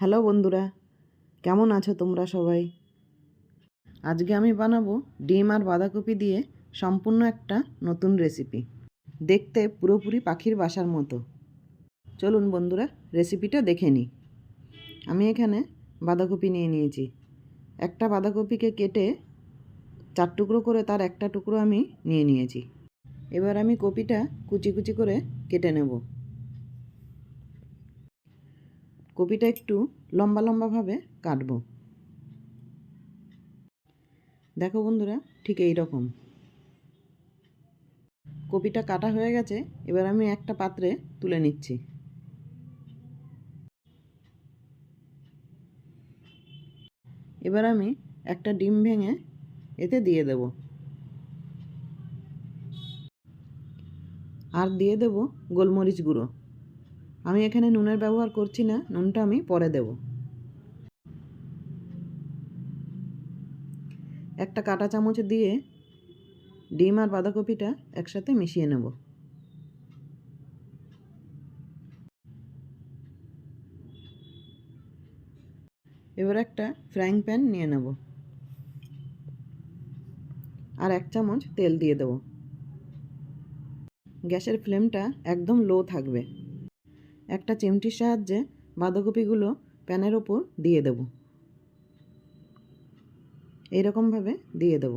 Hello বন্ধুরা, কেমন আছো তোমরা সবাই? আজকে আমি বানাবো ডিম আর বাঁধাকপি দিয়ে সম্পূর্ণ একটা নতুন রেসিপি। দেখতে পুরোপুরি পাখির বাসার মতো। চলুন বন্ধুরা, রেসিপিটা দেখে নিই। আমি এখানে বাঁধাকপি নিয়ে নিয়েছি। একটা বাঁধাকপিকে কেটে 4 টুকরো করে তার একটা টুকরো আমি নিয়ে নিয়েছি। এবার আমি কপিটা কুচি কুচি করে কেটে নেব। কপিটা একটু লম্বা লম্বাভাবে কাটবো। দেখো বন্ধুরা, ঠিক এই রকম কপিটা কাটা হয়ে গেছে। এবার আমি একটা পাত্রে তুলে নিচ্ছি। এবার আমি একটা ডিম ভেঙে এতে দিয়ে দেব, আর দিয়ে দেব গোলমরিচ গুঁড়ো। আমি এখানে নুনের ব্যবহার করছি না, নুনটা আমি পরে দেব। একটা কাঁটা চামচ দিয়ে ডিম আর বাঁধাকপিটা একসাথে মিশিয়ে নেব। এবার একটা ফ্রাইং প্যান নিয়ে নেব, আর 1 চামচ তেল দিয়ে দেব। গ্যাসের ফ্লেমটা একদম লো থাকবে। একটা চিমটির সাহায্যে বাঁধাকপিগুলো প্যানের ওপর দিয়ে দেব। এইরকমভাবে দিয়ে দেব।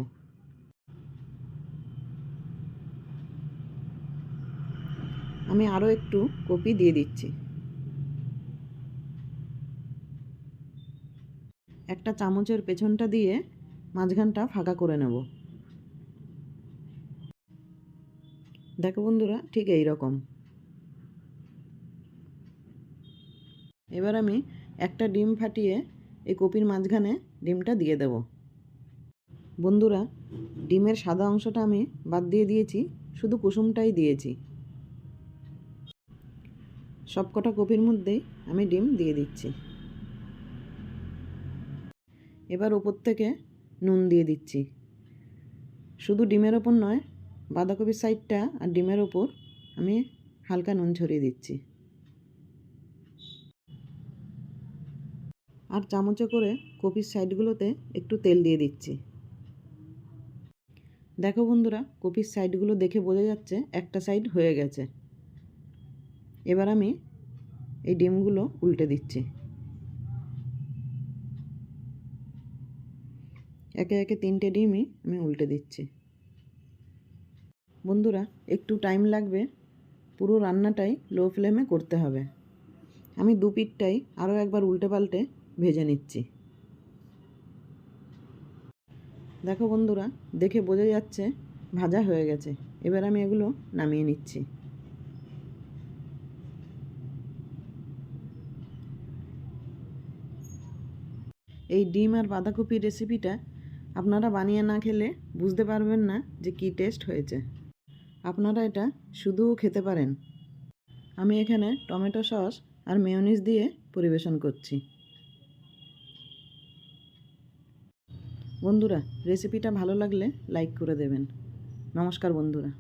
আমি আরও একটু কপি দিয়ে দিচ্ছি। একটা চামচের পেছনটা দিয়ে মাঝখানটা ফাঁকা করে নেব। দেখো বন্ধুরা, ঠিক এই রকম। এবার আমি একটা ডিম ফাটিয়ে এই কপির মাঝখানে ডিমটা দিয়ে দেব। বন্ধুরা, ডিমের সাদা অংশটা আমি বাদ দিয়ে দিয়েছি, শুধু কুসুমটাই দিয়েছি। সবকটা কপির মধ্যেই আমি ডিম দিয়ে দিচ্ছি। এবার ওপর থেকে নুন দিয়ে দিচ্ছি। শুধু ডিমের ওপর নয়, বাঁধাকপির সাইডটা আর ডিমের ওপর আমি হালকা নুন ছড়িয়ে দিচ্ছি। আর চামচে করে কপির সাইডগুলোতে একটু তেল দিয়ে দিচ্ছি। দেখো বন্ধুরা, কপির সাইডগুলো দেখে বোঝা যাচ্ছে একটা সাইড হয়ে গেছে। এবার আমি এই ডিমগুলো উল্টে দিচ্ছি। একে একে 3টে ডিমই আমি উল্টে দিচ্ছি। বন্ধুরা, একটু টাইম লাগবে, পুরো রান্নাটাই লো ফ্লেমে করতে হবে। আমি 2 পিঠটাই আরও একবার উল্টে পাল্টে ভেজে নিচ্ছি। দেখো বন্ধুরা, দেখে বোঝা যাচ্ছে ভাজা হয়ে গেছে। এবার আমি এগুলো নামিয়ে নিচ্ছি। এই ডিম আর বাঁধাকপির রেসিপিটা আপনারা বানিয়ে না খেলে বুঝতে পারবেন না যে কী টেস্ট হয়েছে। আপনারা এটা শুধুও খেতে পারেন। আমি এখানে টমেটো সস আর মেয়োনিজ দিয়ে পরিবেশন করছি। বন্ধুরা, রেসিপিটা ভালো লাগলে লাইক করে দেবেন। নমস্কার বন্ধুরা।